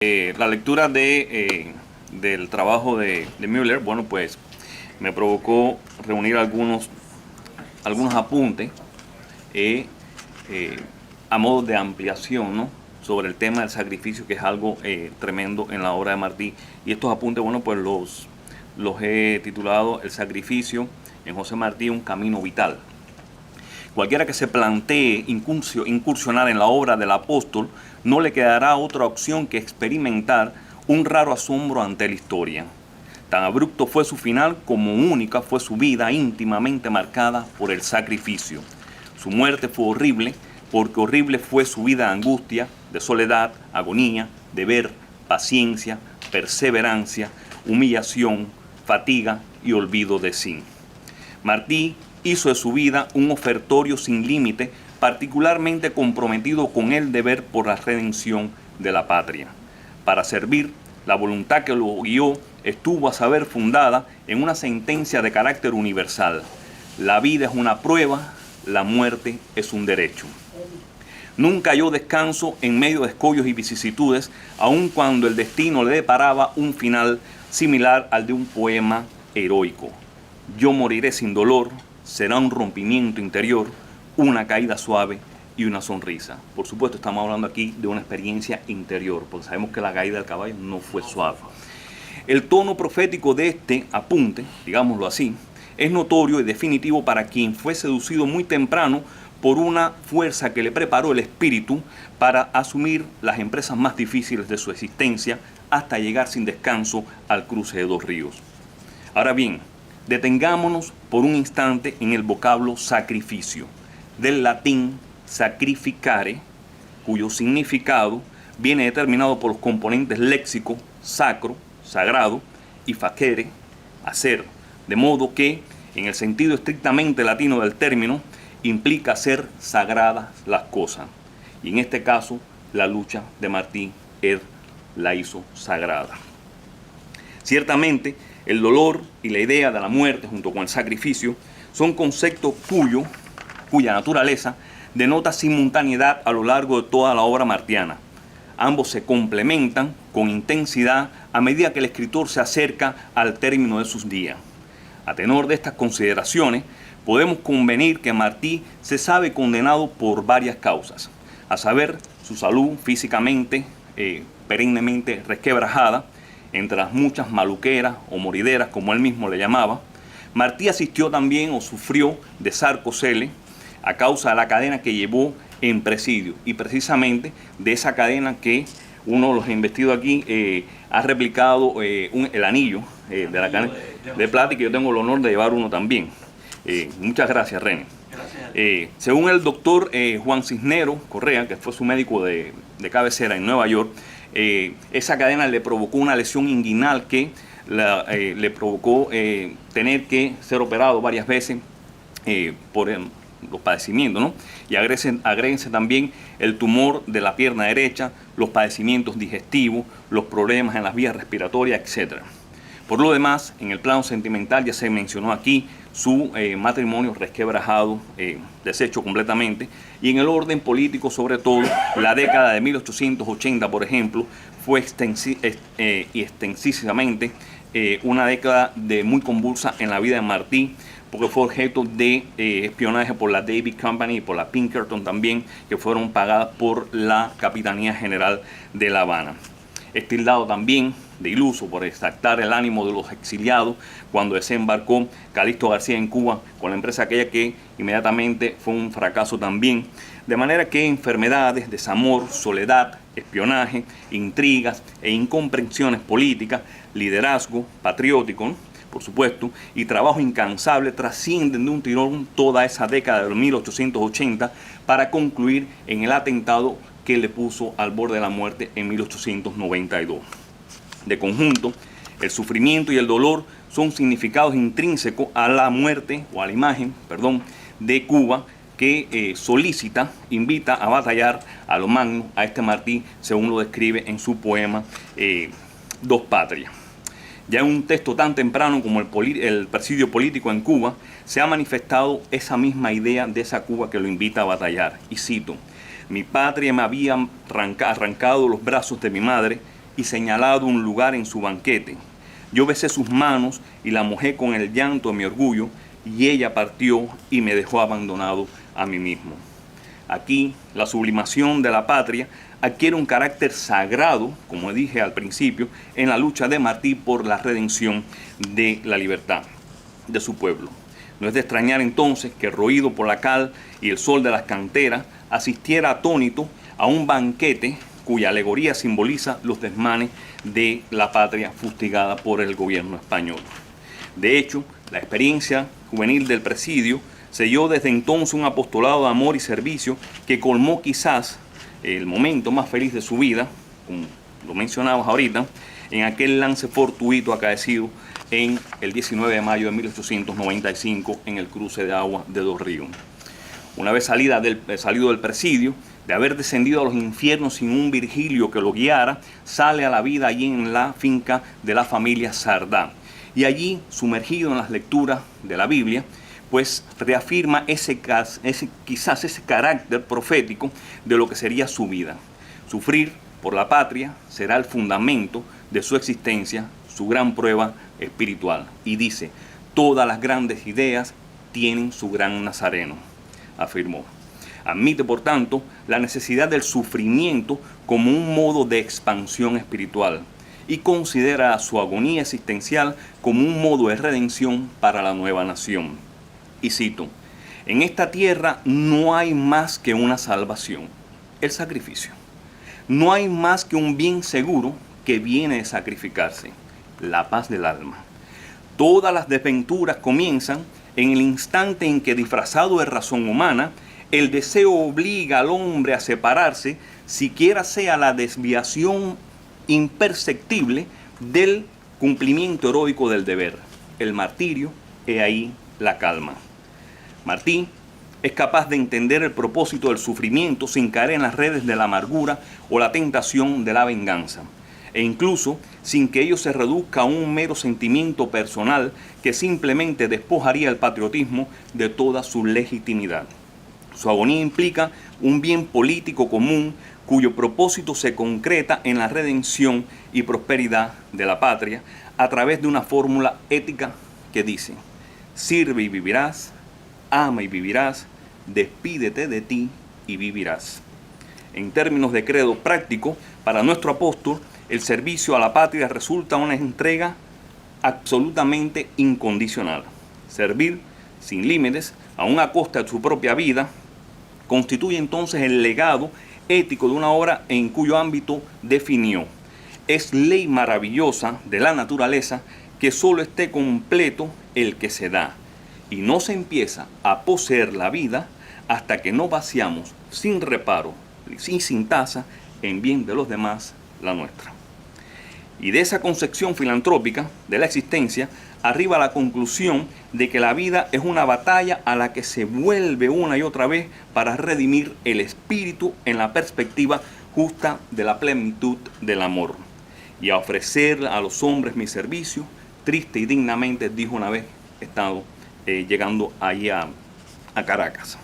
La lectura del trabajo de Müller, bueno, pues me provocó reunir algunos apuntes eh, a modo de ampliación, ¿no?, sobre el tema del sacrificio, que es algo tremendo en la obra de Martí. Y estos apuntes, bueno, pues los he titulado El sacrificio en José Martí, un camino vital. Cualquiera que se plantee incursionar en la obra del apóstol no le quedará otra opción que experimentar un raro asombro ante la historia. Tan abrupto fue su final como única fue su vida íntimamente marcada por el sacrificio. Su muerte fue horrible porque horrible fue su vida de angustia, de soledad, agonía, deber, paciencia, perseverancia, humillación, fatiga y olvido de sí. Martí hizo de su vida un ofertorio sin límite, particularmente comprometido con el deber por la redención de la patria. Para servir, la voluntad que lo guió estuvo a saber fundada en una sentencia de carácter universal: la vida es una prueba, la muerte es un derecho. Nunca halló descanso en medio de escollos y vicisitudes, aun cuando el destino le deparaba un final similar al de un poema heroico. Yo moriré sin dolor, será un rompimiento interior, una caída suave y una sonrisa. Por supuesto, estamos hablando aquí de una experiencia interior, porque sabemos que la caída del caballo no fue suave. El tono profético de este apunte, digámoslo así, es notorio y definitivo para quien fue seducido muy temprano por una fuerza que le preparó el espíritu para asumir las empresas más difíciles de su existencia hasta llegar sin descanso al cruce de dos ríos. Ahora bien, detengámonos por un instante en el vocablo sacrificio, del latín sacrificare, cuyo significado viene determinado por los componentes léxicos sacro, sagrado, y facere, hacer, de modo que, en el sentido estrictamente latino del término, implica hacer sagradas las cosas. Y en este caso, la lucha de Martí la hizo sagrada. Ciertamente, el dolor y la idea de la muerte junto con el sacrificio son conceptos cuya naturaleza denota simultaneidad a lo largo de toda la obra martiana. Ambos se complementan con intensidad a medida que el escritor se acerca al término de sus días. A tenor de estas consideraciones, podemos convenir que Martí se sabe condenado por varias causas, a saber, su salud físicamente perennemente resquebrajada, entre las muchas maluqueras o morideras, como él mismo le llamaba. Martí asistió también o sufrió de sarcocele a causa de la cadena que llevó en presidio, y precisamente de esa cadena que uno de los investidos aquí ha replicado el anillo de la cadena de plata, y que yo tengo el honor de llevar uno también. Muchas gracias, René. Según el doctor Juan Cisneros Correa, que fue su médico de cabecera en Nueva York, esa cadena le provocó una lesión inguinal que le provocó tener que ser operado varias veces por los padecimientos, ¿no? Y agréguense también el tumor de la pierna derecha, los padecimientos digestivos, los problemas en las vías respiratorias, etc. Por lo demás, en el plano sentimental ya se mencionó aquí su matrimonio resquebrajado, deshecho completamente, y en el orden político, sobre todo, la década de 1880, por ejemplo, fue extensivamente una década muy convulsa en la vida de Martí, porque fue objeto de espionaje por la David Company y por la Pinkerton también, que fueron pagadas por la Capitanía General de La Habana. Es tildado también de iluso por exaltar el ánimo de los exiliados cuando desembarcó Calixto García en Cuba con la empresa aquella que inmediatamente fue un fracaso también. De manera que enfermedades, desamor, soledad, espionaje, intrigas e incomprensiones políticas, liderazgo patriótico, por supuesto, y trabajo incansable trascienden de un tirón toda esa década de 1880 para concluir en el atentado que le puso al borde de la muerte en 1892. De conjunto, el sufrimiento y el dolor son significados intrínsecos a la muerte, o a la imagen, de Cuba, que solicita, invita a batallar a lo magno, a este Martí, según lo describe en su poema Dos Patrias. Ya en un texto tan temprano como el presidio político en Cuba, se ha manifestado esa misma idea de esa Cuba que lo invita a batallar. Y cito: mi patria me había arrancado los brazos de mi madre, y señalado un lugar en su banquete. Yo besé sus manos y la mojé con el llanto de mi orgullo, y ella partió y me dejó abandonado a mí mismo. Aquí, la sublimación de la patria adquiere un carácter sagrado, como dije al principio, en la lucha de Martí por la redención de la libertad de su pueblo. No es de extrañar entonces que, roído por la cal y el sol de las canteras, asistiera atónito a un banquete cuya alegoría simboliza los desmanes de la patria fustigada por el gobierno español. De hecho, la experiencia juvenil del presidio selló desde entonces un apostolado de amor y servicio que colmó quizás el momento más feliz de su vida, como lo mencionamos ahorita, en aquel lance fortuito acaecido en el 19 de mayo de 1895 en el cruce de agua de Dos Ríos. Una vez salido del presidio, de haber descendido a los infiernos sin un Virgilio que lo guiara, sale a la vida allí en la finca de la familia Sardá. Y allí, sumergido en las lecturas de la Biblia, pues reafirma quizás ese carácter profético de lo que sería su vida. Sufrir por la patria será el fundamento de su existencia, su gran prueba espiritual. Y dice, todas las grandes ideas tienen su gran nazareno, afirmó. Admite, por tanto, la necesidad del sufrimiento como un modo de expansión espiritual y considera su agonía existencial como un modo de redención para la nueva nación. Y cito, en esta tierra no hay más que una salvación, el sacrificio. No hay más que un bien seguro que viene de sacrificarse, la paz del alma. Todas las desventuras comienzan en el instante en que, disfrazado de razón humana, el deseo obliga al hombre a separarse, siquiera sea la desviación imperceptible del cumplimiento heroico del deber. El martirio, he ahí la calma. Martí es capaz de entender el propósito del sufrimiento sin caer en las redes de la amargura o la tentación de la venganza, e incluso sin que ello se reduzca a un mero sentimiento personal que simplemente despojaría el patriotismo de toda su legitimidad. Su agonía implica un bien político común cuyo propósito se concreta en la redención y prosperidad de la patria a través de una fórmula ética que dice: sirve y vivirás, ama y vivirás, despídete de ti y vivirás. En términos de credo práctico, para nuestro apóstol, el servicio a la patria resulta una entrega absolutamente incondicional. Servir sin límites, aun a costa de su propia vida, constituye entonces el legado ético de una obra en cuyo ámbito definió: es ley maravillosa de la naturaleza que solo esté completo el que se da, y no se empieza a poseer la vida hasta que no vaciamos sin reparo y sin tasa en bien de los demás la nuestra. Y de esa concepción filantrópica de la existencia arriba la conclusión de que la vida es una batalla a la que se vuelve una y otra vez para redimir el espíritu en la perspectiva justa de la plenitud del amor, y a ofrecer a los hombres mi servicio, triste y dignamente, dijo una vez estado llegando allí a Caracas.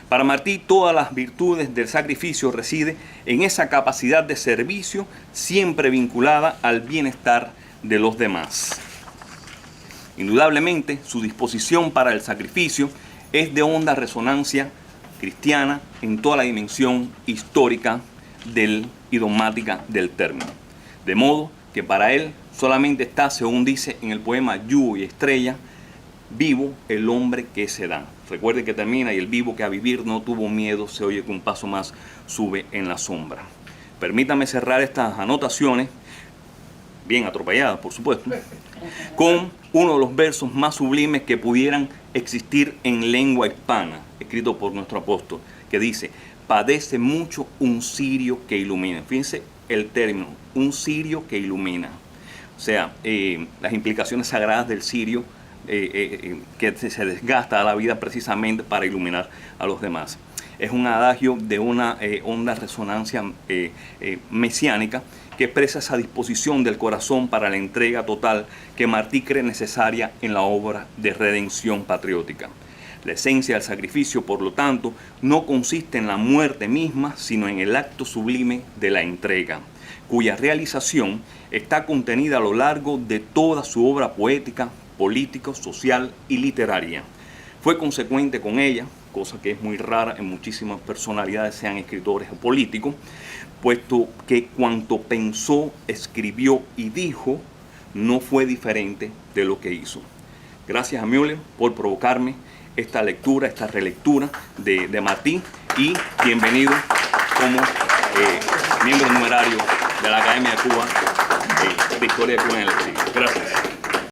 Para Martí, todas las virtudes del sacrificio residen en esa capacidad de servicio siempre vinculada al bienestar de los demás. Indudablemente, su disposición para el sacrificio es de honda resonancia cristiana en toda la dimensión histórica y dogmática del término. De modo que para él solamente está, según dice en el poema Yugo y Estrella, vivo el hombre que se da. Recuerde que termina: y el vivo que a vivir no tuvo miedo, se oye que un paso más sube en la sombra. Permítame cerrar estas anotaciones, bien atropelladas por supuesto, con uno de los versos más sublimes que pudieran existir en lengua hispana, escrito por nuestro apóstol, que dice: padece mucho un cirio que ilumina. Fíjense el término, un cirio que ilumina. O sea, las implicaciones sagradas del cirio, que se desgasta a la vida precisamente para iluminar a los demás. Es un adagio de una honda resonancia mesiánica que expresa esa disposición del corazón para la entrega total que Martí cree necesaria en la obra de redención patriótica. La esencia del sacrificio, por lo tanto, no consiste en la muerte misma, sino en el acto sublime de la entrega. cuya realización está contenida a lo largo de toda su obra poética, política, social y literaria. Fue consecuente con ella, cosa que es muy rara en muchísimas personalidades, sean escritores o políticos, puesto que cuanto pensó, escribió y dijo no fue diferente de lo que hizo. Gracias a Müller por provocarme esta lectura, esta relectura de Martí, y bienvenido como miembro numerario de la Academia de Cuba de Historia de Cuba en el Exilio. Gracias.